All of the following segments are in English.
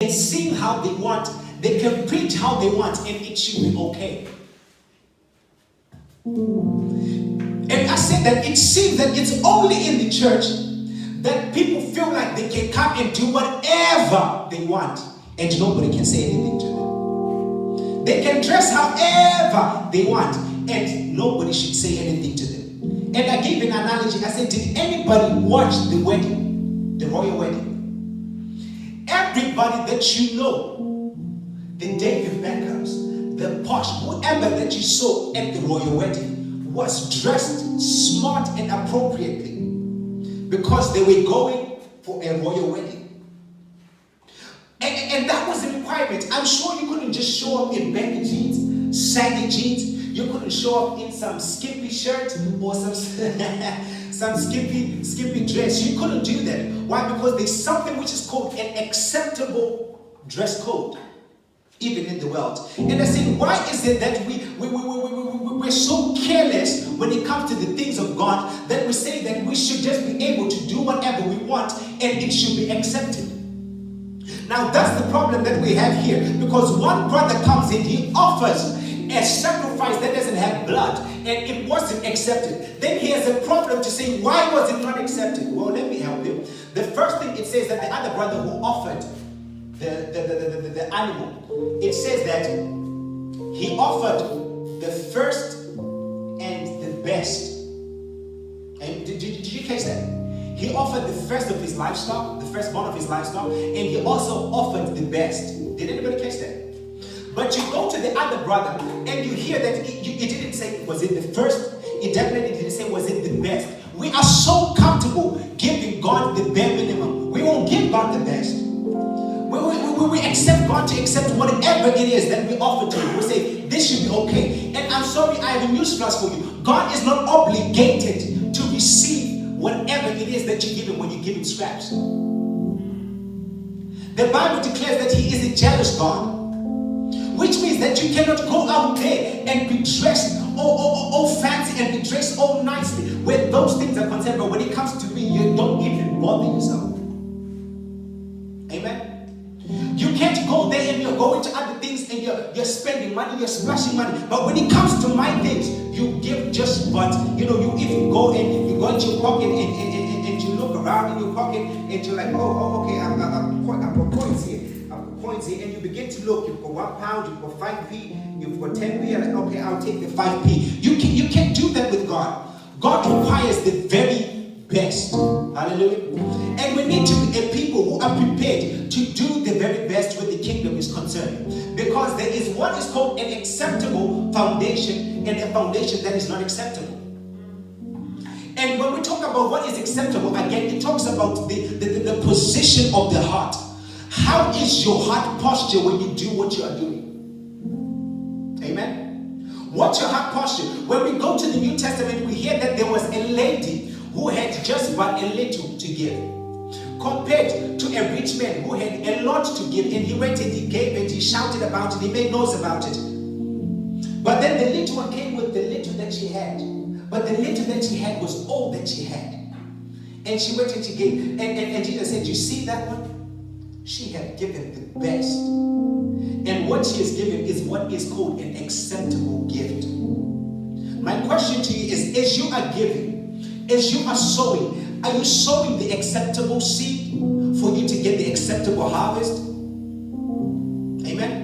can sing how they want, they can preach how they want, and it should be okay. And I said that it seems that it's only in the church that people feel like they can come and do whatever they want, and nobody can say anything to them. They can dress however they want, and nobody should say anything to them. And I gave an analogy. I said, did anybody watch the wedding, the royal wedding? Everybody that you know, the David Beckhams, the posh, whoever that you saw at the royal wedding was dressed smart and appropriately because they were going for a royal wedding. And that was the requirement. I'm sure you couldn't just show up in baggy jeans, saggy jeans. You couldn't show up in some skimpy shirt or some skimpy dress. You couldn't do that. Why? Because there's something which is called an acceptable dress code, even in the world. And I said, why is it that we're so careless when it comes to the things of God that we say that we should just be able to do whatever we want and it should be accepted? Now that's the problem that we have here, because one brother comes in, he offers a sacrifice that doesn't have blood, and it wasn't accepted. Then he has a problem to say, why was it not accepted? Well, let me help you. The first thing it says that the other brother who offered the animal, it says that he offered the first and the best. And did you catch that? He offered the first of his livestock, the firstborn of his livestock, and he also offered the best. Did anybody catch that? But you go to the other brother and you hear that it didn't say was it the first, it definitely didn't say was it the best. We are so comfortable giving God the bare minimum. We won't give God the best. We accept God to accept whatever it is that we offer to Him. We say this should be okay. And I'm sorry, I have a news flash for you. God is not obligated to receive whatever it is that you give Him when you give Him scraps. The Bible declares that He is a jealous God. Which means that you cannot go out there and be dressed all fancy and be dressed all nicely where those things are concerned. But when it comes to me, you don't even bother yourself. Amen? You can't go there and you're going to other things and you're spending money, you're splashing money. But when it comes to my things, you give just what, you even go and you go into your pocket and you look around in your pocket and you're like, okay, I've got coins here. And you begin to look, you've got £1, you've got 5p, you've got 10p, and okay, I'll take the 5p. You can't do that with God. God requires the very best. Hallelujah. And we need to be a people who are prepared to do the very best when the kingdom is concerned. Because there is what is called an acceptable foundation and a foundation that is not acceptable. And when we talk about what is acceptable, again, it talks about the position of the heart. How is your heart posture when you do what you are doing? Amen? What's your heart posture? When we go to the New Testament, we hear that there was a lady who had just but a little to give, compared to a rich man who had a lot to give, and he went and he gave and he shouted about it, he made noise about it. But then the little one came with the little that she had. But the little that she had was all that she had. And she went and she gave. And Jesus said, you see that one? She had given the best. And what she has given is what is called an acceptable gift. My question to you is, as you are giving, as you are sowing, are you sowing the acceptable seed for you to get the acceptable harvest? Amen?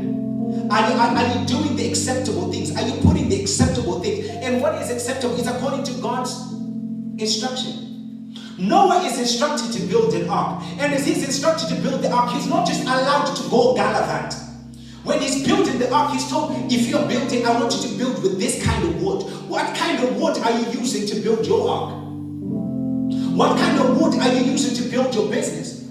Are you doing the acceptable things? Are you putting the acceptable things? And what is acceptable is according to God's instruction. Noah is instructed to build an ark. And as he's instructed to build the ark, he's not just allowed to go gallivant. When he's building the ark, he's told, if you're building, I want you to build with this kind of wood. What kind of wood are you using to build your ark? What kind of wood are you using to build your business?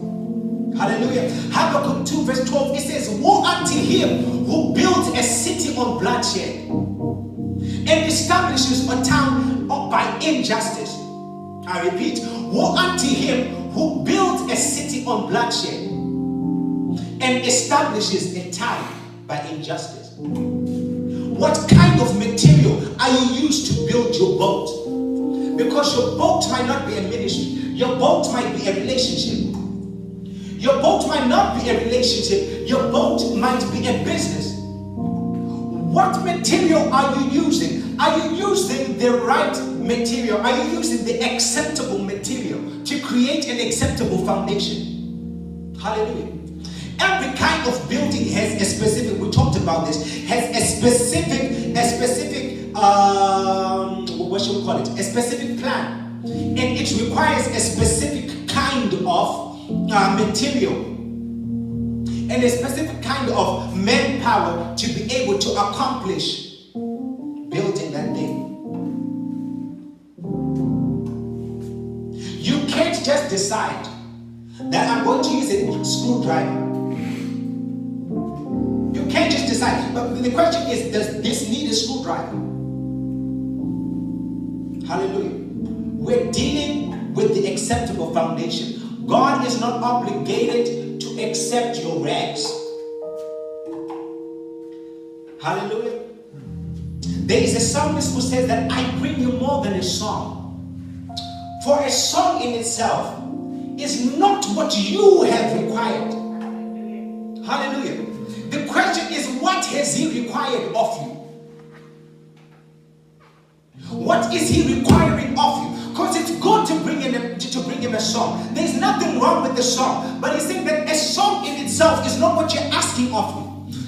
Hallelujah. Habakkuk 2 verse 12, it says, woe unto him who builds a city on bloodshed and establishes a town by injustice. I repeat, woe unto him who builds a city on bloodshed and establishes a town by injustice. What kind of material are you used to build your boat? Because your boat might not be a ministry. Your boat might be a relationship. Your boat might not be a relationship. Your boat might be a business. What material are you using? Are you using the right material? Are you using the acceptable material to create an acceptable foundation? Hallelujah. Every kind of building has a specific, we talked about this, has a specific, what should we call it? A specific plan. And it requires a specific kind of material and a specific kind of manpower to be able to accomplish building that thing. You can't just decide that I'm going to use a screwdriver. You can't just decide. But the question is, does this need a screwdriver? Hallelujah. We're dealing with the acceptable foundation. God is not obligated to accept your rags. Hallelujah. There is a psalmist who says that I bring you more than a song. For a song in itself is not what you have required. Hallelujah. The question is, what has he required of you? What is he requiring of you? Because it's good to bring him a song. There's nothing wrong with the song. But he's saying that a song in itself is not what you're asking of me.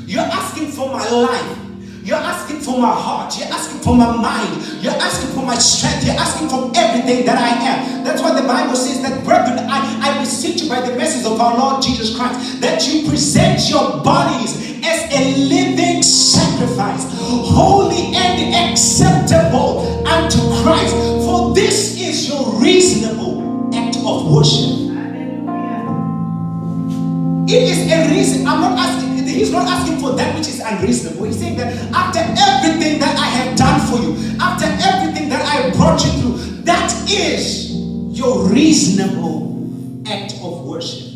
You're asking for my life. You're asking for my heart. You're asking for my mind. You're asking for my strength. You're asking for everything that I am. That's why the Bible says that, brethren, I beseech you by the message of our Lord Jesus Christ, that you present your bodies as a living sacrifice, holy and acceptable unto Christ. For this is your reasonable act of worship. It is a reason. I'm not asking. He's not asking for that which is unreasonable. He's saying that after everything that I have done for you, after everything that I brought you through, that is your reasonable act of worship.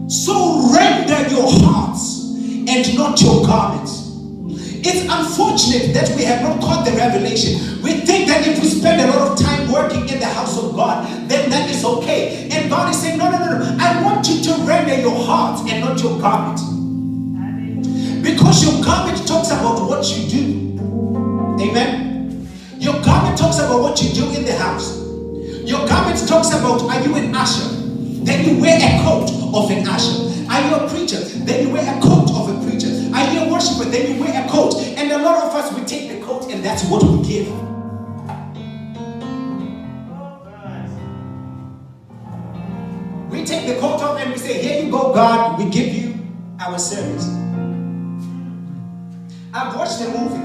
So render your hearts and not your garments. It's unfortunate that we have not caught the revelation. We think that if we spend a lot of time working in the house of God, then that is okay. And God is saying, no. I want you to render your heart and not your garment. Because your garment talks about what you do. Amen. Your garment talks about what you do in the house. Your garment talks about, are you an usher? Then you wear a coat of an usher. Are you a preacher? Then you wear a coat of a preacher. Are you a worshiper? Then you wear a coat. And a lot of us, we take the coat and that's what we give. We take the coat off and we say, here you go, God, we give you our service. I've watched a movie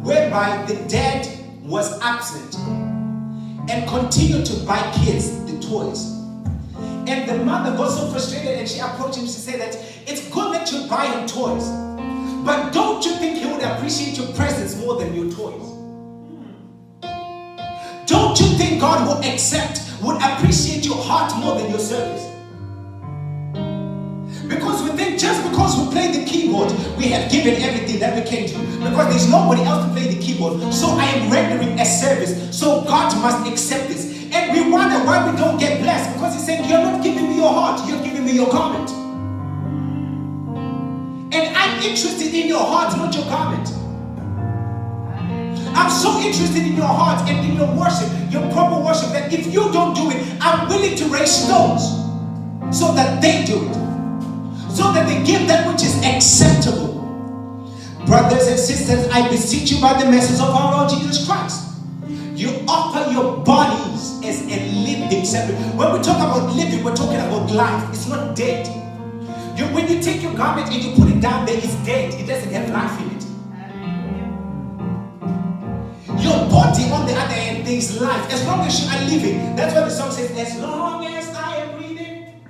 whereby the dad was absent and continued to buy kids the toys. And the mother got so frustrated and she approached him. She said that it's good that you buy him toys, but don't you think he would appreciate your presence more than your toys? Don't you think God would appreciate your heart more than your service? Because we think just because we play the keyboard, we have given everything that we can do. Because there's nobody else to play the keyboard. So I am rendering a service. So God must accept this. And we wonder why we don't get blessed. Because he's saying, you're not giving me your heart, you're giving me your garment. And I'm interested in your heart, not your garment. I'm so interested in your heart and in your worship, your proper worship, that if you don't do it, I'm willing to raise stones so that they do it. So that they give that which is acceptable. Brothers and sisters, I beseech you by the message of our Lord Jesus Christ. You offer your bodies as a living sacrifice. When we talk about living, we're talking about life. It's not dead. When you take your garment and you put it down there, it's dead. It doesn't have life in it. Your body, on the other hand, there is life. As long as you are living. That's what the song says. As long as I am breathing,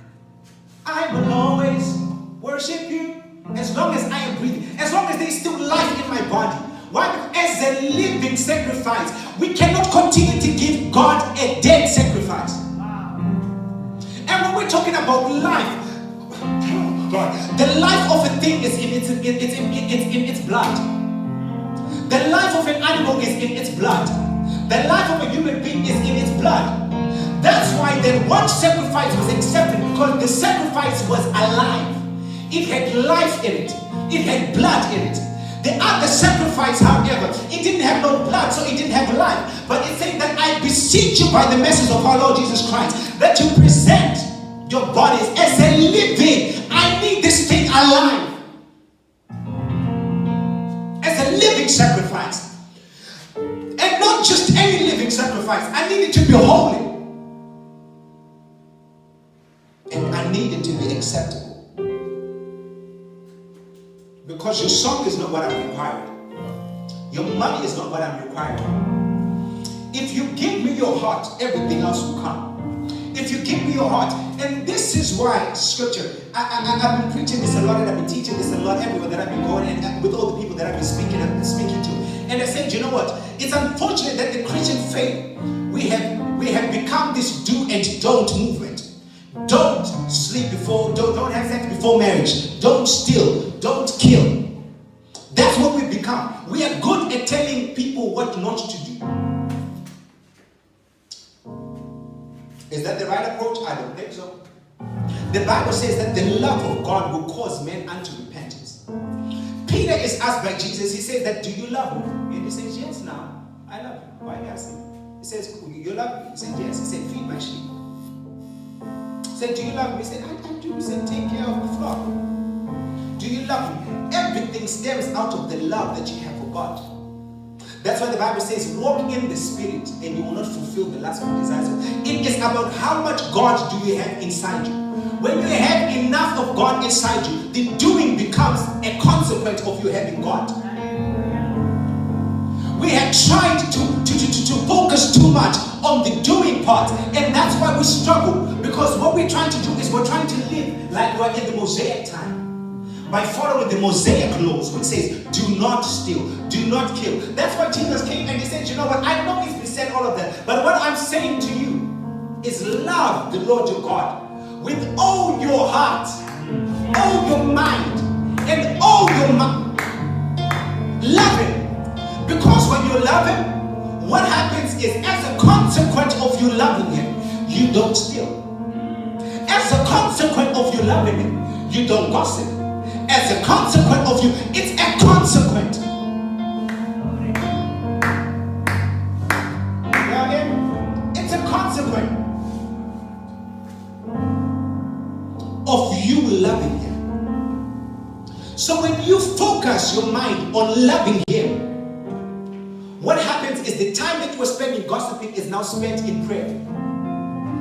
I will always worship you. As long as I am breathing. As long as there is still life in my body. Why? As a living sacrifice. We cannot continue to give God a dead sacrifice. Wow. And when we're talking about life, the life of a thing is in its blood. The life of an animal is in its blood. The life of a human being is in its blood. That's why then one sacrifice was accepted, because the sacrifice was alive. It had life in it. It had blood in it. The other sacrifice, however, it didn't have no blood, so it didn't have life. But it said that I beseech you by the message of our Lord Jesus Christ, that you present your bodies as a living. I need this thing alive. As a living sacrifice. And not just any living sacrifice. I need it to be holy. And I need it to be acceptable. Because your song is not what I'm requiring. Your money is not what I'm requiring. If you give me your heart, everything else will come. If you give me your heart, and this is why scripture, I've been preaching this a lot, and I've been teaching this a lot everywhere that I've been going, and with all the people that I've been speaking to. And I said, you know what? It's unfortunate that the Christian faith, we have become this do and don't movement. Don't sleep before, don't have sex before marriage. Don't steal, don't kill. That's what we've become. We are good at telling people what not to do. Is that the right approach? I don't think so. The Bible says that the love of God will cause men unto repentance. Peter is asked by Jesus, he says that, do you love me? And he says, yes, now, I love you. Why are you asking? He says, you love me? He said, yes. He said, feed my sheep. He said, do you love me? He said, I do. He said, take care of the flock. Do you love me? Everything stems out of the love that you have for God. That's why the Bible says, walk in the Spirit and you will not fulfill the lust of your desires. It is about how much God do you have inside you. When you have enough of God inside you, the doing becomes a consequence of you having God. We have tried to focus too much on the doing part, and that's why we struggle, because what we're trying to do is we're trying to live like we're in the Mosaic time, by following the Mosaic laws, which says do not steal, do not kill. That's why Jesus came and he said, you know what, I know he's been said all of that, but what I'm saying to you is love the Lord your God with all your heart, all your mind, and all your mind. Love him. Because when you love him, what happens is, as a consequence of you loving him, you don't steal. As a consequence of you loving him, you don't gossip. As a consequence of you, it's a consequence. It's a consequence of you loving him. So when you focus your mind on loving him, what happens is the time that you were spending gossiping is now spent in prayer.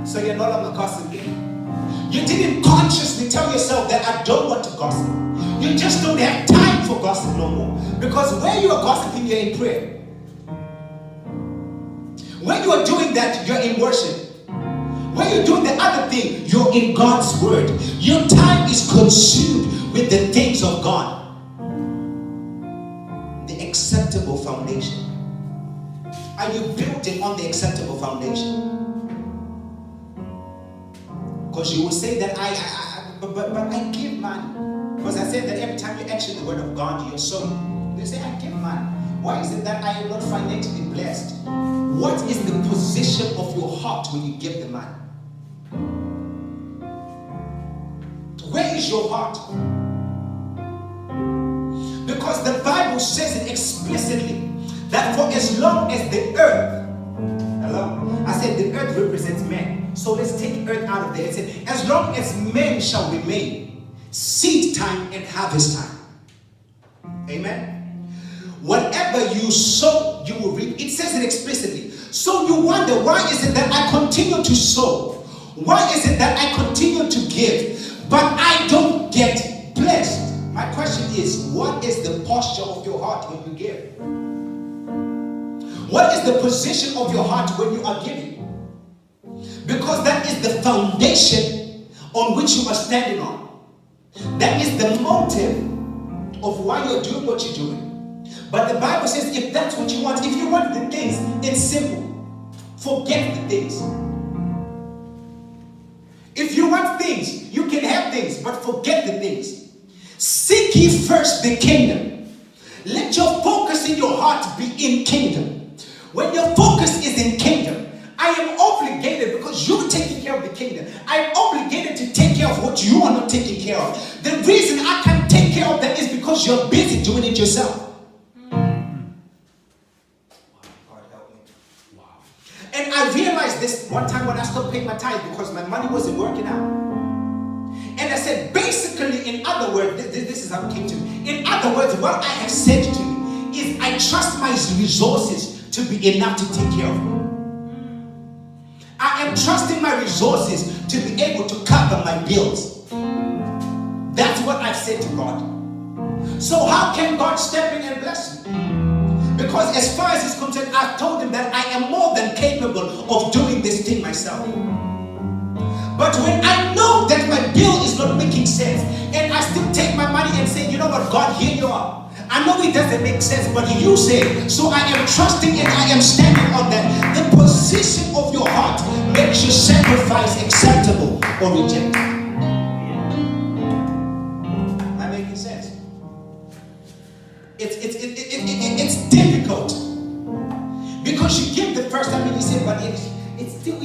So you're no longer gossiping. You didn't consciously tell yourself that I don't want to gossip. You just don't have time for gossip no more. Because when you are gossiping, you're in prayer. When you are doing that, you're in worship. When you're doing the other thing, you're in God's word. Your time is consumed with the things of God. The acceptable foundation. Are you building on the acceptable foundation? Because you will say that but I give money. Because I said that every time you action the word of God, you're sowing. They say I give money. Why is it that I am not financially blessed? What is the position of your heart when you give the money? Where is your heart? Because the Bible says it explicitly that for as long as the earth, hello, I said the earth represents men. So let's take earth out of there. It said, as long as men shall remain, seed time and harvest time. Amen. Whatever you sow, you will reap. It says it explicitly. So you wonder, why is it that I continue to sow? Why is it that I continue to give, but I don't get blessed? My question is, what is the posture of your heart when you give? What is the position of your heart when you are giving? Because that is the foundation on which you are standing on. That is the motive of why you're doing what you're doing. But the Bible says, if that's what you want, if you want the things, it's simple. Forget the things. If you want things, you can have things, but forget the things. Seek ye first the kingdom. Let your focus in your heart be in kingdom. When your focus is in kingdom, I am obligated, because you're taking care of the kingdom, I am obligated to take care of what you are not taking care of. The reason I can take care of that is because you're busy doing it yourself. And I realized this one time when I stopped paying my tithe because my money wasn't working out. And I said, basically, in other words, this is how it came to me. In other words, what I have said to you is I trust my resources to be enough to take care of me. I am trusting my resources to be able to cover my bills. That's what I've said to God. So how can God step in and bless me? Because as far as he's concerned, I've told him that I am more than capable of doing this thing myself. But when I know that my bill is not making sense, and I still take my money and say, you know what, God, here you are. I know it doesn't make sense, but you say, so I am trusting and I am standing on that. The position of your heart makes your sacrifice acceptable or rejected. Am I making sense? It's difficult because you give the first time and you say, but it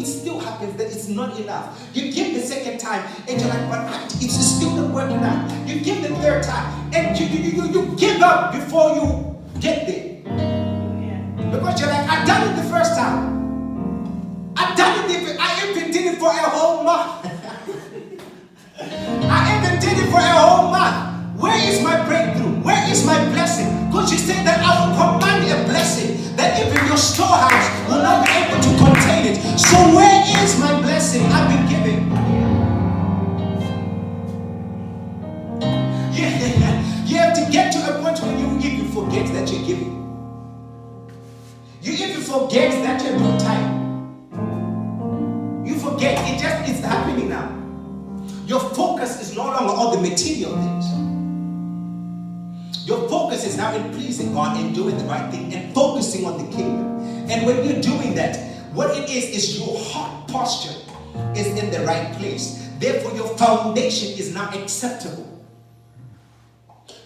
still happens that it's not enough. You give the second time and you're like, but it's still not working out. You give the third time and you give up before you get there. Because you're like, I've done it the first time. I've done it. I even did it for a whole month. I even did it for a whole month. Where is my breakthrough? Where is my blessing? Because you said that I will command a blessing that even your storehouse will not be able to contain it. So where is my blessing I've been giving? You have to get to a point where you even forget that you're giving. You even forget that you're doing time. You forget. It's happening now. Your focus is no longer on the material things. Your focus is now in pleasing God and doing the right thing and focusing on the kingdom. And when you're doing that, what it is your heart posture is in the right place. Therefore, your foundation is now acceptable.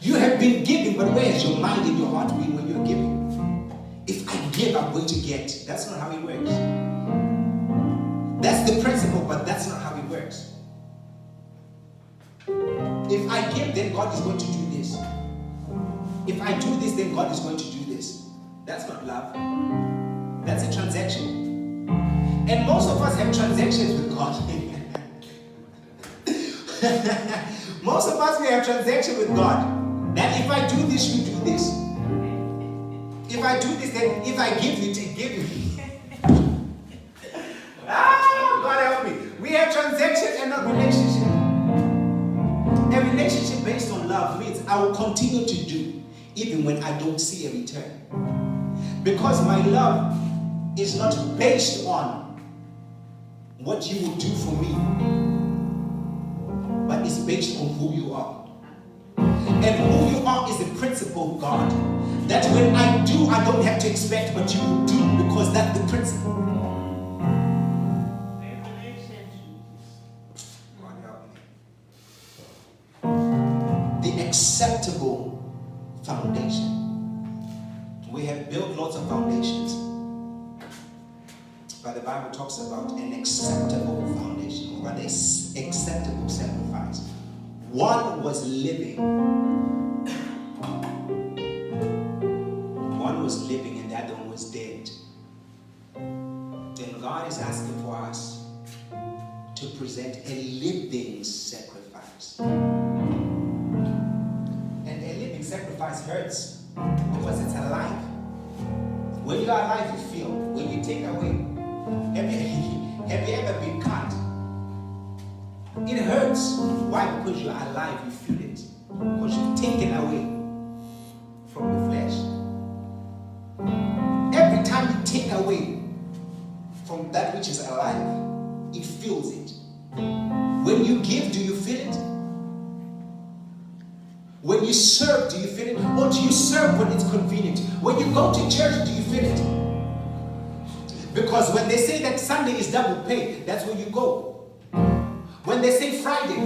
You have been giving, but where has your mind and your heart been when you're giving? If I give, I'm going to get. That's not how it works. That's the principle, but that's not how it works. If I give, then God is going to do this. If I do this, then God is going to do this. That's not love. That's a transaction. And most of us have transactions with God. Most of us, we have transaction with God. That if I do this, you do this. If I do this, then if I give you, give you. God help me. We have transaction and not relationship. A relationship based on love means I will continue to do even when I don't see a return. Because my love is not based on what you will do for me, but it's based on who you are. And who you are is the principle of God. That when I do, I don't have to expect what you will do, because that's the principle. God help me. The acceptable foundation. We have built lots of foundations, but the Bible talks about an acceptable foundation, or an acceptable sacrifice. One was living. One was living and the other one was dead. Then God is asking for us to present a living sacrifice. Sacrifice hurts because it's alive. When you are alive, you feel. When you take away, have you ever been cut? It hurts. Why? Because you are alive, you feel it. Because you've taken away from the flesh. Every time you take away from that which is alive, it feels it. When you give, do you feel it? When you serve, do you feel it? Or do you serve when it's convenient? When you go to church, do you feel it? Because when they say that Sunday is double pay, that's when you go. When they say Friday,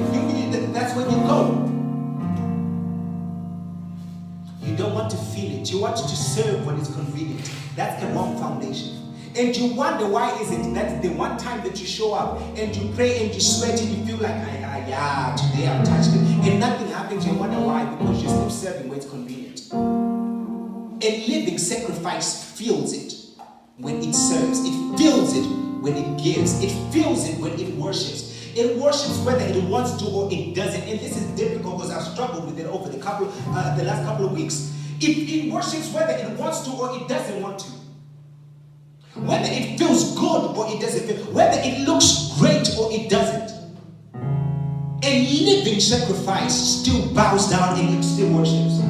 that's when you go. You don't want to feel it. You want to serve when it's convenient. That's the wrong foundation. And you wonder why is it that the one time that you show up and you pray and you sweat and you feel like, yeah, today I've touched it. And nothing happens. You wonder why? Because you're still serving where it's convenient. A living sacrifice feels it when it serves. It feels it when it gives. It feels it when it worships. It worships whether it wants to or it doesn't. And this is difficult because I've struggled with it over the last couple of weeks. It worships whether it wants to or it doesn't want to. Whether it feels good or it doesn't feel. Whether it looks great or it doesn't. A living sacrifice still bows down and it still worships.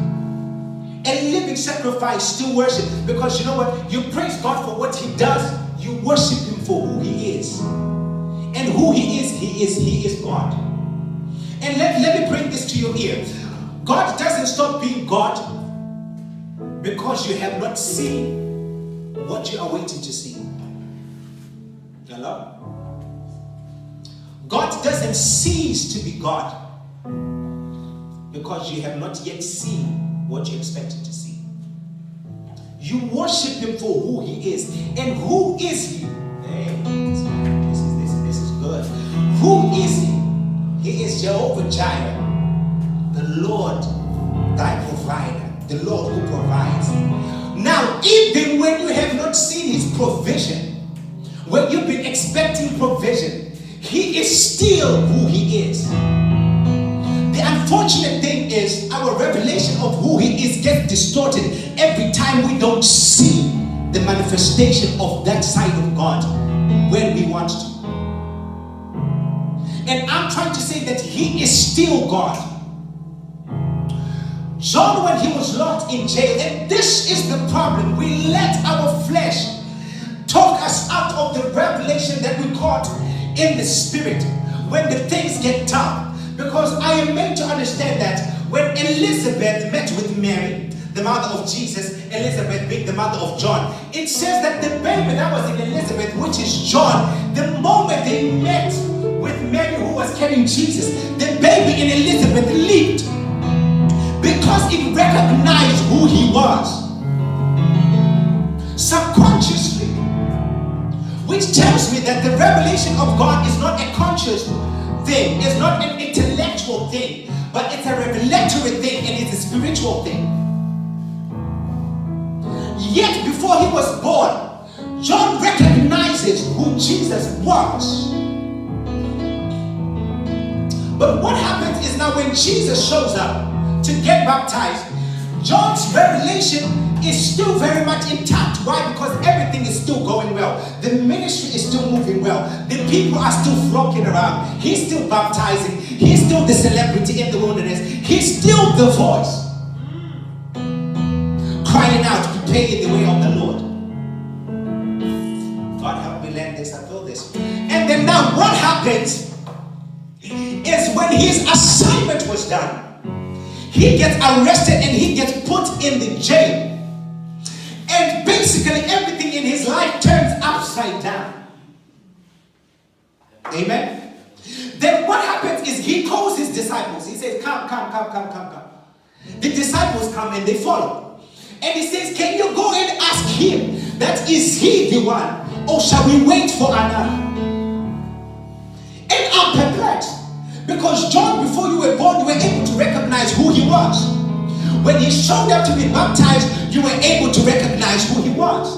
A living sacrifice still worships. Because you know what? You praise God for what He does. You worship Him for who He is. And who He is God. And let me bring this to your ear. God doesn't stop being God because you have not seen what you are waiting to see. Hello? God doesn't cease to be God because you have not yet seen what you expected to see. You worship Him for who He is. And who is He? Hey, this is good. Who is He? He is Jehovah Jireh, the Lord thy provider, the Lord who provides. Now, even when you have not seen His provision, when you've been expecting provision, He is still who He is. The unfortunate thing is our revelation of who He is gets distorted every time we don't see the manifestation of that side of God when we want to. And I'm trying to say that He is still God. John, when he was locked in jail, and this is the problem, we let our flesh talk us out of the revelation that we caught in the Spirit when the things get tough. Because I am meant to understand that when Elizabeth met with Mary, the mother of Jesus, Elizabeth being the mother of John, it says that the baby that was in Elizabeth, which is John, the moment they met with Mary who was carrying Jesus, the baby in Elizabeth leaped because it recognized who He was subconsciously, which tells me that the revelation of God is not a conscious thing, it's not an intellectual thing, but it's a revelatory thing and it's a spiritual thing. Yet before He was born, John recognizes who Jesus was. But what happens is now when Jesus shows up to get baptized, John's revelation is still very much intact. Why? Because everything is still going well. The ministry is still moving well. The people are still flocking around. He's still baptizing. He's still the celebrity in the wilderness. He's still the voice crying out, prepare ye the way of the Lord. God help me land this. I feel this. And then now what happens is when his assignment was done, he gets arrested and he gets put in the jail. And basically everything in his life turns upside down. Amen. Then what happens is he calls his disciples. He says, come. The disciples come and they follow. And he says, can you go and ask him that is he the one? Or shall we wait for another? And I'm perplexed. Because John, before you were born, you were able to recognize who he was. When he showed up to be baptized, you were able to recognize who he was.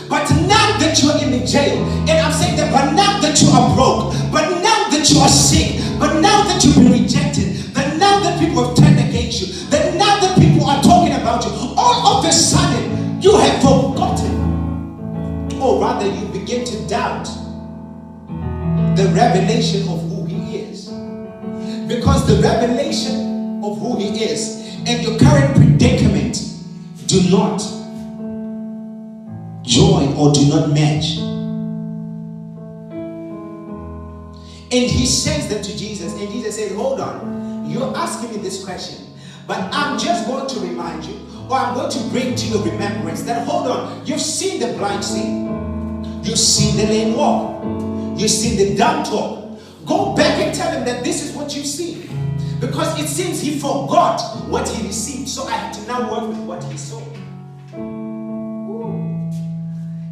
But now that you're in the jail, and I'm saying that, but now that you are broke, but now that you are sick, but now that you've been rejected, that now that people have turned against you, that now that people are talking about you, all of a sudden you have forgotten, or rather you begin to doubt the revelation of who he is. Because the revelation of who he is and your current predicament do not join or do not match. And he says that to Jesus, and Jesus says, hold on, you're asking me this question, but I'm just going to remind you, or I'm going to bring to your remembrance that, hold on, you've seen the blind see, you've seen the lame walk, you've seen the dumb talk. Go back and tell him that this is what you've seen. Because it seems he forgot what he received. So I have to now work with what he saw.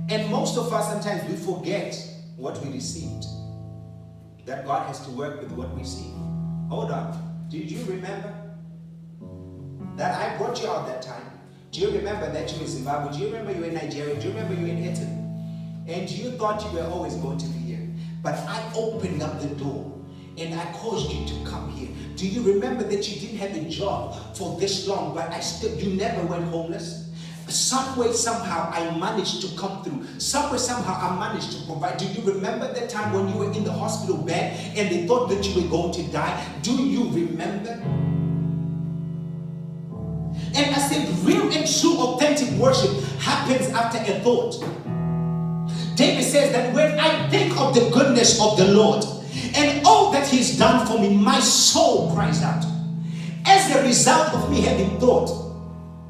And most most of us sometimes we forget what we received. That God has to work with what we see. Hold on. Did you remember that I brought you out that time? Do you remember that you were in Zimbabwe? Do you remember you were in Nigeria? Do you remember you were in Italy? And you thought you were always going to be here. But I opened up the door and I caused you to come here. Do you remember that you didn't have a job for this long, but you never went homeless? Some way, somehow, I managed to come through. Some way, somehow, I managed to provide. Do you remember that time when you were in the hospital bed and they thought that you were going to die? Do you remember? And I said, real and true, authentic worship happens after a thought. David says that when I think of the goodness of the Lord and all that He's done for me, my soul cries out. As a result of me having thought,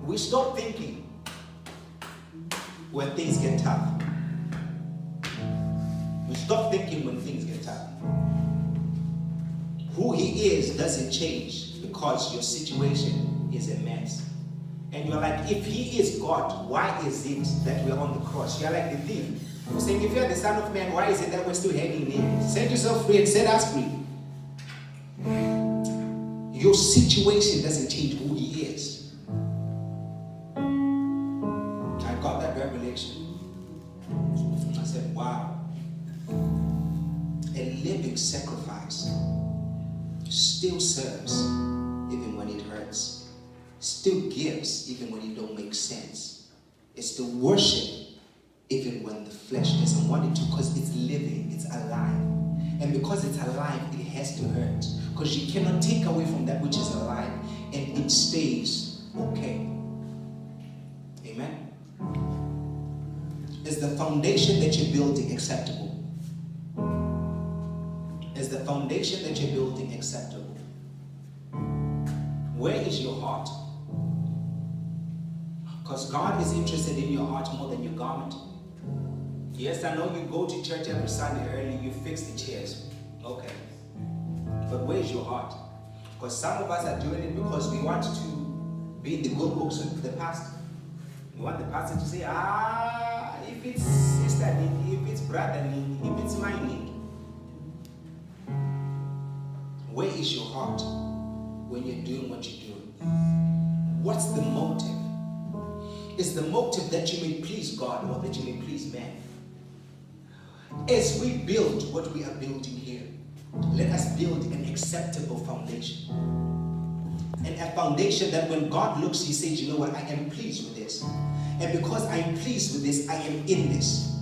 we stop thinking when things get tough. We stop thinking when things get tough. Who He is doesn't change because your situation is a mess. And you're like, if He is God, why is it that we're on the cross? You're like the thief who's saying, if you're the Son of Man, why is it that we're still hanging there? Set yourself free and set us free. Your situation doesn't change who He is. I got that revelation. I said, wow. A living sacrifice still serves even when it hurts. Still gives even when it don't make sense. It's the worship even when the flesh doesn't want it to, because it's living, it's alive. And because it's alive, it has to hurt. Because you cannot take away from that which is alive and it stays okay. Amen? Is the foundation that you're building acceptable? Is the foundation that you're building acceptable? Where is your heart? Because God is interested in your heart more than your garment. Yes, I know you go to church every Sunday early, you fix the chairs. Okay. But where's your heart? Because some of us are doing it because we want to be in the good books with the pastor. We want the pastor to say, if it's sister need, if it's brother need, if it's my need. Where is your heart when you're doing what you're doing? What's the motive? Is the motive that you may please God or that you may please man? As we build what we are building here, let us build an acceptable foundation. And a foundation that when God looks, He says, you know what, I am pleased with this. And because I am pleased with this, I am in this.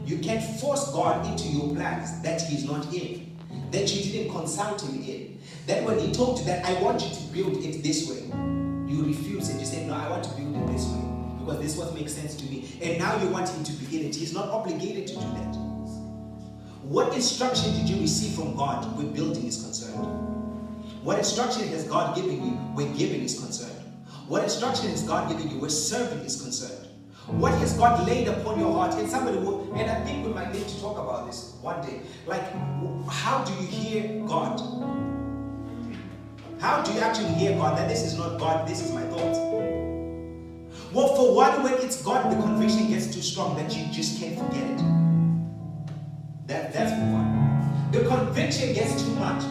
You can't force God into your plans that He's not in, that you didn't consult Him in. That when He told you that I want you to build it this way, you refuse it. You say, no, I want to build it this way because this is what makes sense to me. And now you want Him to be in it. He's not obligated to do that. What instruction did you receive from God where building is concerned? What instruction has God given you where giving is concerned? What instruction has God given you where serving is concerned? What has God laid upon your heart? And somebody will, and I think we might need to talk about this one day. Like, how do you hear God? How do you actually hear God? That this is not God, this is my thoughts. Well, for one, when it's God, the conviction gets too strong that you just can't forget it. That's for one. The conviction gets too much.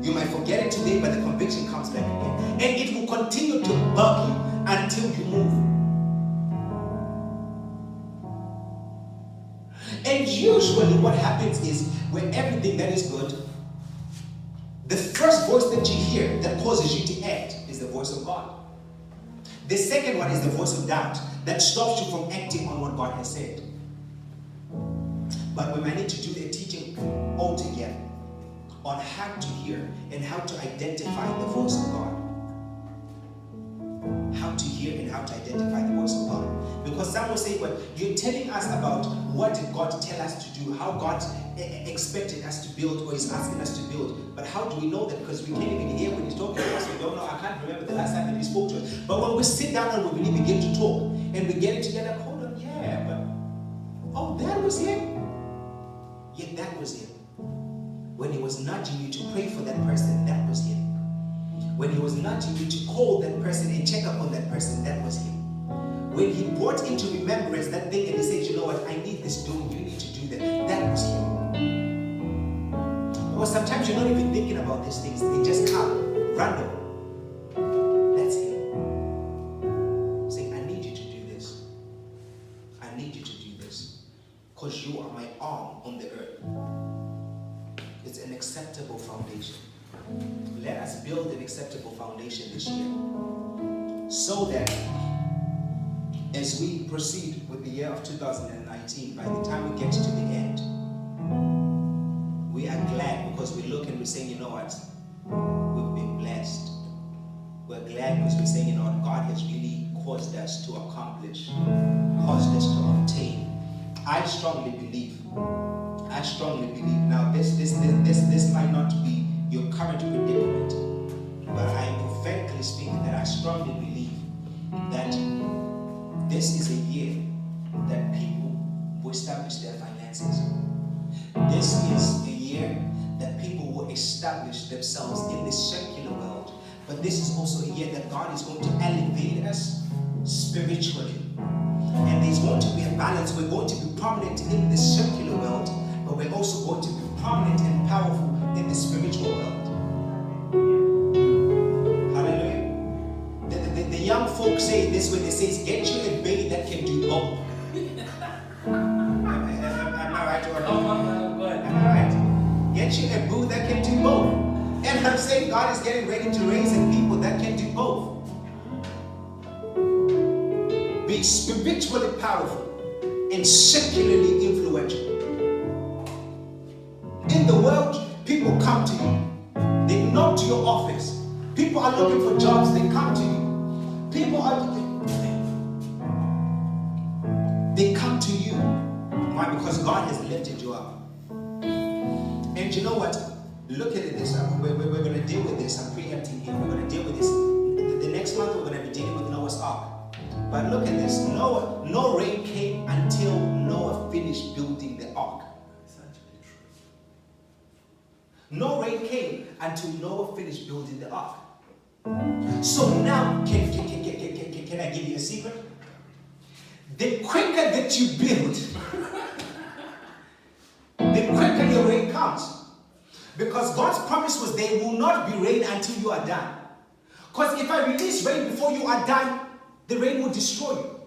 You might forget it today, but the conviction comes back again. And it will continue to bug you until you move. And usually what happens is when everything that is good, the first voice that you hear that causes you to act is the voice of God. The second one is the voice of doubt that stops you from acting on what God has said. But we might need to do a teaching altogether on how to hear and how to identify the voice of God. How to hear and how to identify the voice of God. Because some will say, well, you're telling us about what did God tell us to do, how God expected us to build or is asking us to build. But how do we know that? Because we can't even hear when He's talking to us. We don't know. I can't remember the last time that He spoke to us. But when we sit down and we really begin to talk and we get it together, hold on, yeah, but oh, that was Him. Yet that was Him. When He was nudging you to pray for that person, that was Him. When He was nudging you to call that person and check up on that person, that was Him. When He brought into remembrance that thing and he said, you know what, I need this doing, you need to do that. That was him. Or sometimes you're not even thinking about these things, they just come, random. That's him. Saying, I need you to do this. I need you to do this. Because you are my arm on the earth. It's an acceptable foundation. Let us build an acceptable foundation this year. So that as we proceed with the year of 2019, by the time we get to the end, we are glad because we look and we're saying, you know what? We've been blessed. We're glad because we're saying, you know what? God has really caused us to accomplish, caused us to obtain. I strongly believe. Now, this might not be your current predicament, but I am prophetically speaking that I strongly believe that this is a year that people will establish their finances. This is a year that people will establish themselves in the secular world. But this is also a year that God is going to elevate us spiritually. And there's going to be a balance. We're going to be prominent in the secular world, but we're also going to be prominent and powerful in the spiritual world. The young folks say it this way, they say, get you a baby that can do both. Am I right or not? Am I right? Get you a boo that can do both. And I'm saying God is getting ready to raise a people that can do both. Be spiritually powerful and secularly influential. In the world, people come to you. They knock to your office. People are looking for jobs, they come to you. People are they come to you. Why? Because God has lifted you up. And you know what? Look at it this way. We're going to deal with this. I'm preempting here. We're going to deal with this. The next month we're going to be dealing with Noah's Ark. But look at this. No rain came until Noah finished building the ark. No rain came until Noah finished building the ark. So now, can I give you a secret? The quicker that you build, the quicker your rain comes. Because God's promise was there will not be rain until you are done. Because if I release rain before you are done, the rain will destroy you.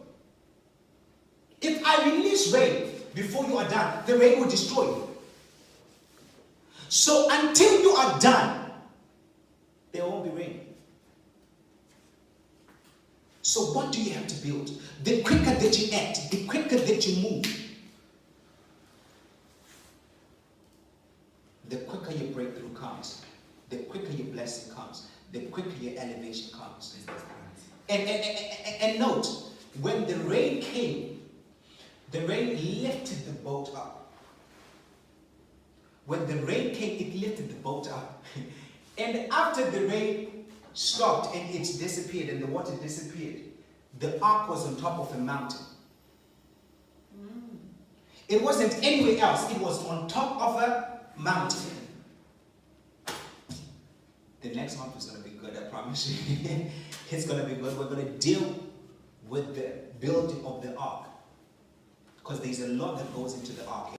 If I release rain before you are done, the rain will destroy you. So until you are done, there won't be rain. So what do you have to build? The quicker that you act, the quicker that you move, the quicker your breakthrough comes, the quicker your blessing comes, the quicker your elevation comes. And note, when the rain came, the rain lifted the boat up. When the rain came, it lifted the boat up. And after the rain stopped and it disappeared and the water disappeared, the ark was on top of a mountain. It wasn't anywhere else. It was on top of a mountain. The next month is going to be good, I promise you. It's going to be good. We're going to deal with the building of the ark. Because there's a lot that goes into the ark.